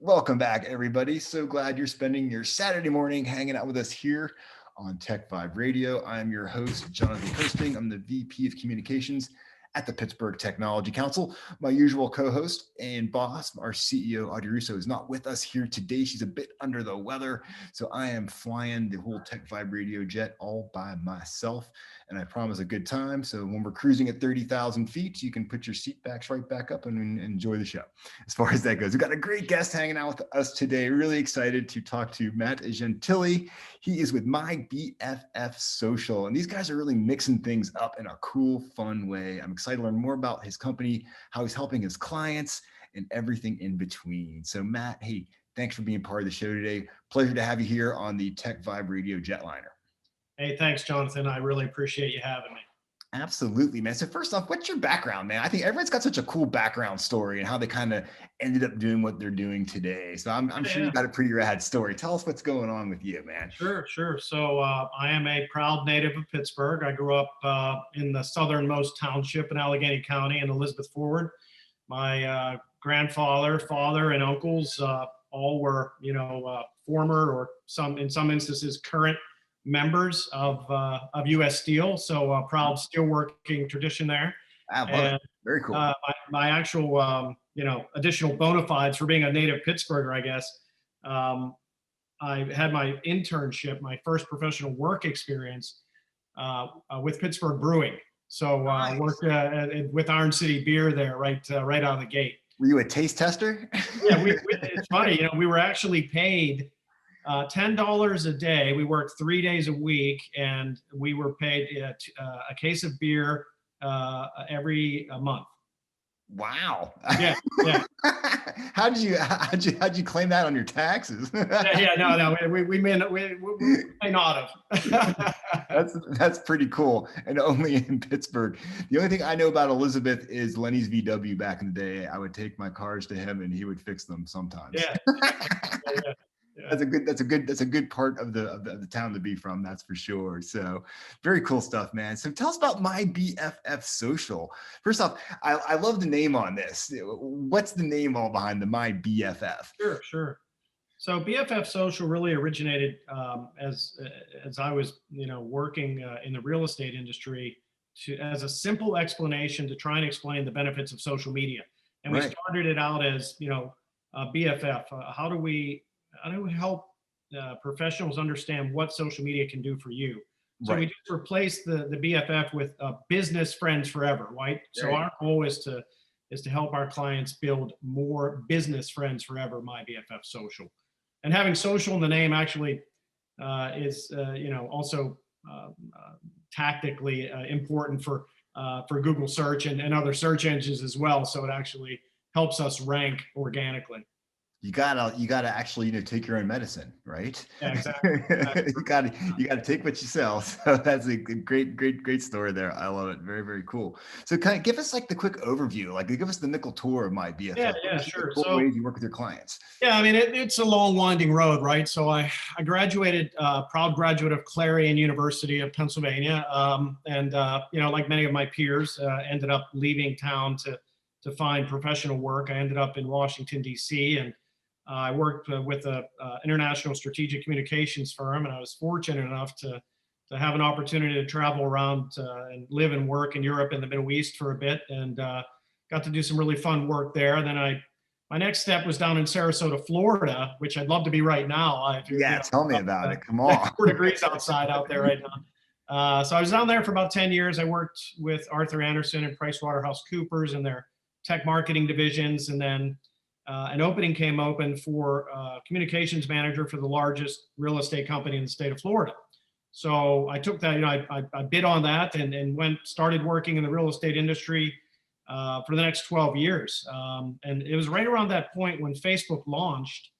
Welcome back, everybody. So glad you're spending your Saturday morning hanging out with us here on TechVibe Radio. I'm your host, Jonathan Kirsting. I'm the VP of Communications at the Pittsburgh Technology Council. My usual co-host and boss, our CEO, Audrey Russo, is not with us here today. She's a bit under the weather, so I am flying the whole TechVibe Radio jet all by myself, and I promise a good time. So when we're cruising at 30,000 feet, you can put your seat backs right back up and enjoy the show. As far as that goes, we've got a great guest hanging out with us today. Really excited to talk to Matt Gentile. He is with My BFF Social, and these guys are really mixing things up in a cool, fun way. I'm excited to learn more about his company, how he's helping his clients, and everything in between. So Matt, hey, thanks for being part of the show today. Pleasure to have you here on the TechVibe Radio Jetliner. Hey, thanks, Jonathan. I really appreciate you having me. Absolutely, man. So first off, what's your background, man? I think everyone's got such a cool background story and how they kind of ended up doing what they're doing today. So I'm sure you got a pretty rad story. Tell us what's going on with you, man. Sure. So I am a proud native of Pittsburgh. I grew up in the southernmost township in Allegheny County and Elizabeth forward. My grandfather, father, and uncles all were, former or in some instances current members of U.S. Steel, so proud steelworking tradition there. And, very cool. My actual, additional bona fides for being a native Pittsburgher, I guess. I had my internship, my first professional work experience with Pittsburgh Brewing. So I worked with Iron City Beer there, right out of the gate. Were you a taste tester? Yeah, it's funny. We were actually paid $10 a day. We worked 3 days a week, and we were paid a case of beer every month. Wow. Yeah. How'd you claim that on your taxes? No. We may not have. That's pretty cool, and only in Pittsburgh. The only thing I know about Elizabeth is Lenny's VW back in the day. I would take my cars to him, and he would fix them sometimes. Yeah. Yeah. That's a good part of the town to be from, that's for sure. So very cool stuff, man. So tell us about My BFF Social. First off, I love the name on this. What's the name all behind the My BFF? Sure. So BFF Social really originated as I was working in the real estate industry as a simple explanation to try and explain the benefits of social media. And we started it out as BFF. How do we help professionals understand what social media can do for you? So we just replaced the BFF with business friends forever, right? So our goal is to help our clients build more business friends forever, My BFF Social. And having social in the name actually is also tactically important for Google search and other search engines as well. So it actually helps us rank organically. You gotta actually take your own medicine, right? Yeah, exactly. you gotta take what you sell. So that's a great story there. I love it. Very, very cool. So kind of give us like the quick overview, like give us the nickel tour of My BFF. Yeah, sure. Cool ways you work with your clients. Yeah, I mean it's a long winding road, right? So I graduated, proud graduate of Clarion University of Pennsylvania, and like many of my peers, ended up leaving town to find professional work. I ended up in Washington D.C. and I worked with an international strategic communications firm, and I was fortunate enough to have an opportunity to travel around and live and work in Europe and the Middle East for a bit, and got to do some really fun work there. Then my next step was down in Sarasota, Florida, which I'd love to be right now. Tell me about it. Come on. 4 degrees outside out there right now. So I was down there for about 10 years. I worked with Arthur Andersen and PricewaterhouseCoopers and their tech marketing divisions, and then an opening came open for communications manager for the largest real estate company in the state of Florida. So I took that, I bid on that and started working in the real estate industry for the next 12 years. And it was right around that point when Facebook launched.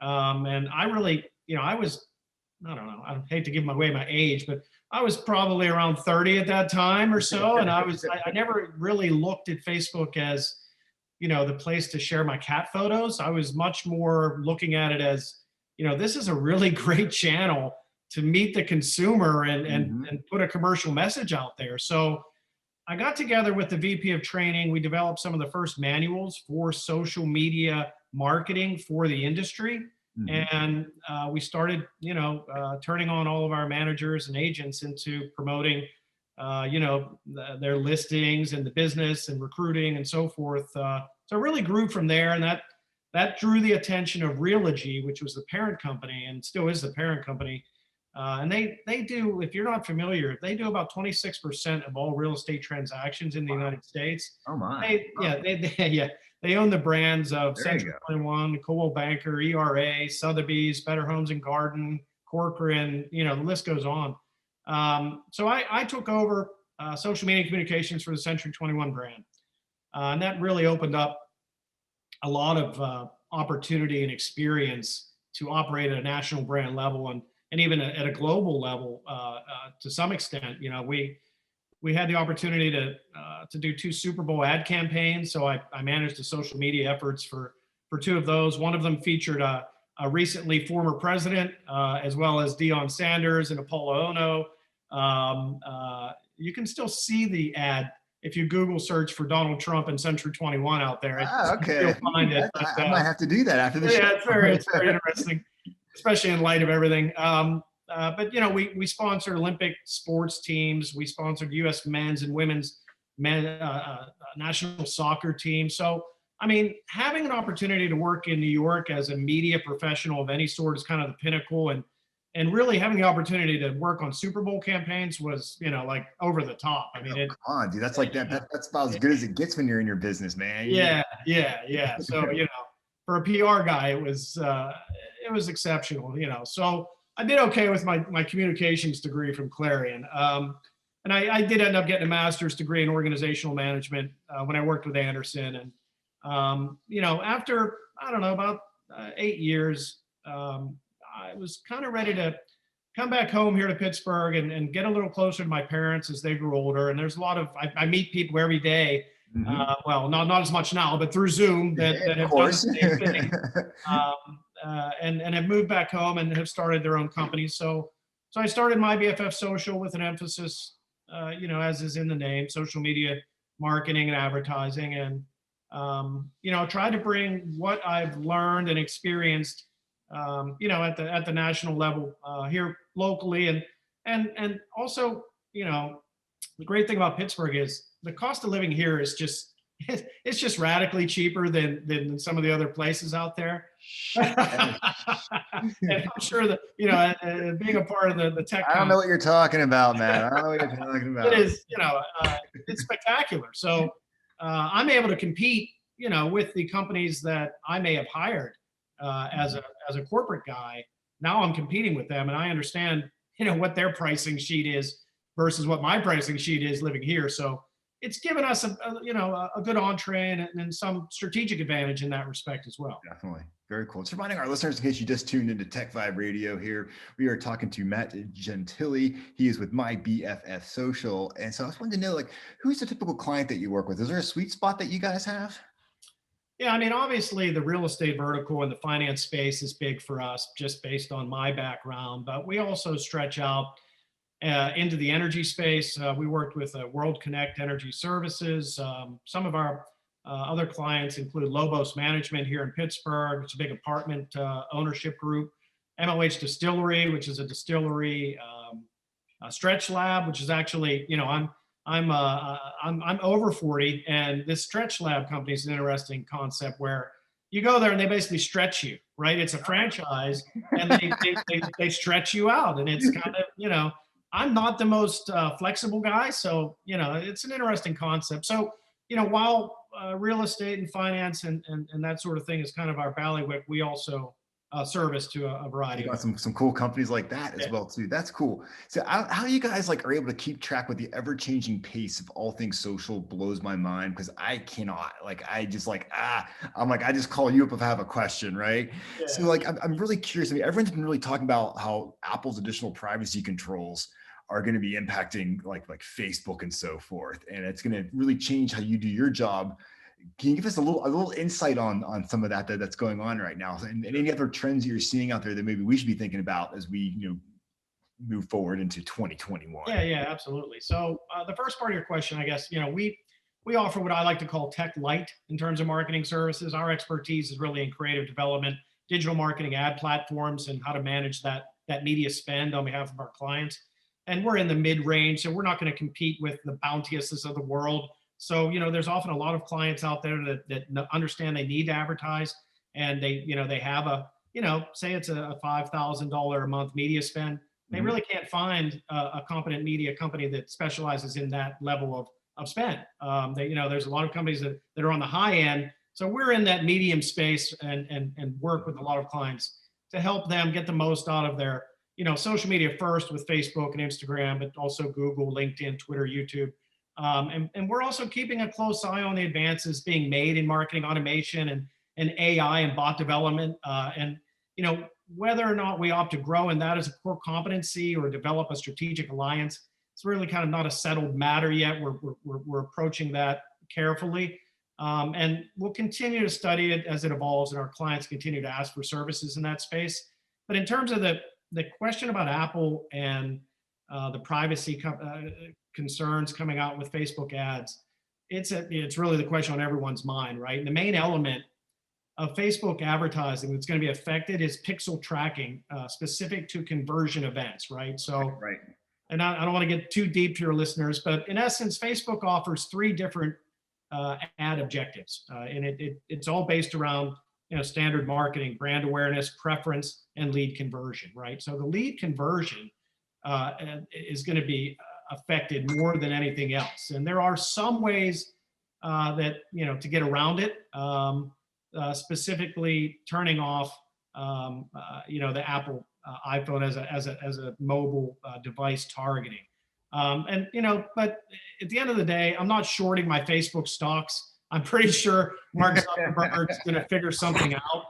And I really, I don't know, I hate to give away my age, but I was probably around 30 at that time or so. And I never really looked at Facebook as, the place to share my cat photos. I was much more looking at it as, this is a really great channel to meet the consumer and put a commercial message out there. So I got together with the VP of training. We developed some of the first manuals for social media marketing for the industry. And we started, turning on all of our managers and agents into promoting, their listings and the business and recruiting and so forth. So it really grew from there, and that drew the attention of Realogy, which was the parent company and still is the parent company. And they do, if you're not familiar, they do about 26% of all real estate transactions in the United States. Oh my. They own the brands of There you Century go. 21, Coldwell Banker, ERA, Sotheby's, Better Homes and Garden, Corcoran, the list goes on. So I took over social media communications for the Century 21 brand. And that really opened up a lot of opportunity and experience to operate at a national brand level and even at a global level to some extent. We had the opportunity to do 2 Super Bowl ad campaigns. So I managed the social media efforts for 2 of those. One of them featured a recently former president, as well as Deion Sanders and Apollo Ono. You can still see the ad if you Google search for Donald Trump and Century 21 out there. Okay. You'll find it. But, I might have to do that after the show. Yeah, it's very interesting, especially in light of everything. But we sponsored Olympic sports teams. We sponsored U.S. men's and women's national soccer team. So, I mean, having an opportunity to work in New York as a media professional of any sort is kind of the pinnacle. And really having the opportunity to work on Super Bowl campaigns was, like over the top. I mean, come on, dude. That's like that's about as good as it gets when you're in your business, man. Yeah. So, for a PR guy, it was exceptional, So I did okay with my communications degree from Clarion. And I did end up getting a master's degree in organizational management when I worked with Anderson. And, after, I don't know, about 8 years, I was kind of ready to come back home here to Pittsburgh and get a little closer to my parents as they grew older. And there's a lot of, I meet people every day. Well, not as much now, but through Zoom that have done the same thing. And have moved back home and have started their own companies. So I started my BFF Social with an emphasis, as is in the name, social media marketing and advertising, and try to bring what I've learned and experienced, at the national level here locally, and also, the great thing about Pittsburgh is the cost of living here is just it's just radically cheaper than some of the other places out there. And I'm sure that, being a part of the tech. I don't know what you're talking about, man. I don't know what you're talking about. It is, it's spectacular. So I'm able to compete, with the companies that I may have hired as a corporate guy. Now I'm competing with them, and I understand, what their pricing sheet is versus what my pricing sheet is living here. So it's given us a good entree and some strategic advantage in that respect as well. Definitely. Very cool. Just reminding our listeners, in case you just tuned into TechVibe Radio here, we are talking to Matt Gentile. He is with My BFF Social. And so I just wanted to know, who's the typical client that you work with? Is there a sweet spot that you guys have? Yeah, I mean, obviously the real estate vertical and the finance space is big for us just based on my background, but we also stretch out into the energy space. We worked with World Connect Energy Services. Some of our other clients include Lobos Management here in Pittsburgh. It's a big apartment ownership group. MOH Distillery, which is a distillery. Stretch Lab, which is actually, I'm over 40, and this Stretch Lab company is an interesting concept where you go there and they basically stretch you, right? It's a franchise, and they stretch you out, and it's kind of, I'm not the most flexible guy, so it's an interesting concept. So while real estate and finance and that sort of thing is kind of our bailiwick, we also service to a variety. You got some cool companies like that as well too. That's cool. So how you guys are able to keep track with the ever-changing pace of all things social blows my mind, because I cannot. I just I just call you up if I have a question, right? Yeah. So I'm really curious. I mean, everyone's been really talking about how Apple's additional privacy controls are going to be impacting like Facebook and so forth, and it's going to really change how you do your job. Can you give us a little insight on some of that's going on right now, and any other trends you're seeing out there that maybe we should be thinking about as we move forward into 2021? Yeah, absolutely. So the first part of your question, I guess, we offer what I like to call tech light in terms of marketing services. Our expertise is really in creative development, digital marketing, ad platforms, and how to manage that media spend on behalf of our clients. And we're in the mid range, so we're not going to compete with the Bounteouses of the world. So, there's often a lot of clients out there that understand they need to advertise, and they have say it's a $5,000 a month media spend. They really can't find a competent media company that specializes in that level of spend. There's a lot of companies that are on the high end. So we're in that medium space and work with a lot of clients to help them get the most out of their, social media first with Facebook and Instagram, but also Google, LinkedIn, Twitter, YouTube. And we're also keeping a close eye on the advances being made in marketing automation and AI and bot development. Whether or not we opt to grow in that as a core competency or develop a strategic alliance, it's really kind of not a settled matter yet. We're approaching that carefully. And we'll continue to study it as it evolves and our clients continue to ask for services in that space. But in terms of the question about Apple and the privacy concerns coming out with Facebook ads, it's really the question on everyone's mind, right? And the main element of Facebook advertising that's going to be affected is pixel tracking specific to conversion events, right? So, right. And I don't want to get too deep to your listeners, but in essence, Facebook offers 3 different ad objectives, and it's all based around standard marketing, brand awareness, preference, and lead conversion, right? So the lead conversion is going to be affected more than anything else, and there are some ways that to get around it. Specifically turning off, the Apple iPhone as a mobile device targeting. But at the end of the day, I'm not shorting my Facebook stocks. I'm pretty sure Mark Zuckerberg's going to figure something out.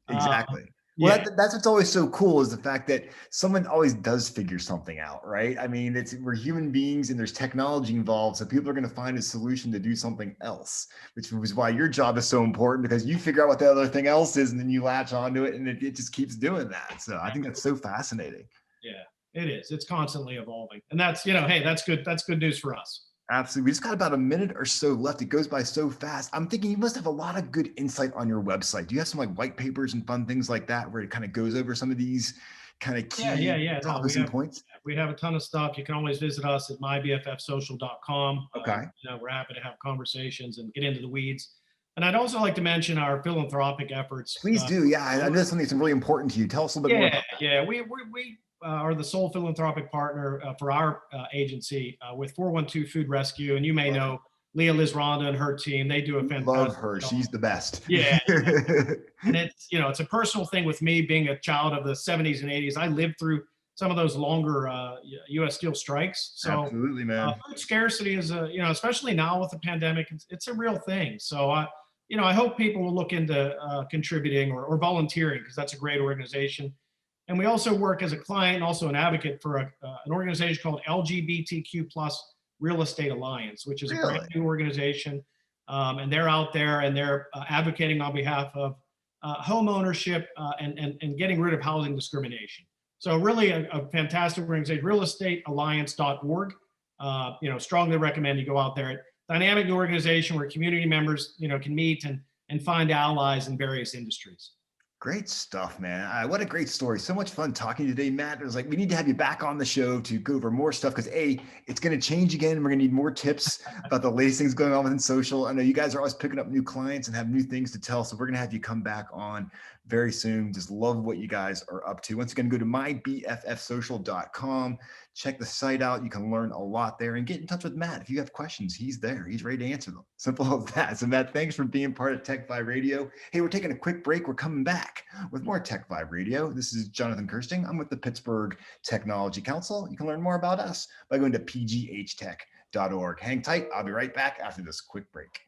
Exactly. Well, that's what's always so cool is the fact that someone always does figure something out, right? I mean, we're human beings and there's technology involved. So people are going to find a solution to do something else, which is why your job is so important because you figure out what the other thing else is and then you latch onto it and it just keeps doing that. So I think that's so fascinating. Yeah, it is. It's constantly evolving. And that's, hey, that's good. That's good news for us. Absolutely. We just got about a minute or so left. It goes by so fast. I'm thinking you must have a lot of good insight on your website. Do you have some like white papers and fun things like that where it kind of goes over some of these kind of key topics and points? We have a ton of stuff. You can always visit us at mybffsocial.com. Okay. We're happy to have conversations and get into the weeds. And I'd also like to mention our philanthropic efforts. Please do. Yeah, I know something that's really important to you. Tell us a little bit more about that. Yeah, we are the sole philanthropic partner for our agency with 412 Food Rescue. And you may know Leah Lizronda and her team. They do a fantastic Love her. job. She's the best. Yeah. And it's, it's a personal thing with me being a child of the 70s and 80s. I lived through some of those longer U.S. steel strikes. So absolutely, man. Food scarcity is especially now with the pandemic, it's a real thing. So I hope people will look into contributing or volunteering because that's a great organization. And we also work as a client and also an advocate for an organization called LGBTQ+ Real Estate Alliance, which is a brand new organization. And they're out there and they're advocating on behalf of home ownership and getting rid of housing discrimination. So really a fantastic organization, realestatealliance.org. Strongly recommend you go out there. Dynamic new organization where community members, can meet and find allies in various industries. Great stuff, man. What a great story. So much fun talking today, Matt. It was like, we need to have you back on the show to go over more stuff because it's going to change again. We're going to need more tips about the latest things going on within social. I know you guys are always picking up new clients and have new things to tell. So we're going to have you come back on very soon. Just love what you guys are up to. Once again, go to mybffsocial.com. Check the site out. You can learn a lot there and get in touch with Matt. If you have questions, he's there. He's ready to answer them. Simple as that. So Matt, thanks for being part of TechVibe Radio. Hey, we're taking a quick break. We're coming back with more TechVibe Radio. This is Jonathan Kirsting. I'm with the Pittsburgh Technology Council. You can learn more about us by going to pghtech.org. Hang tight. I'll be right back after this quick break.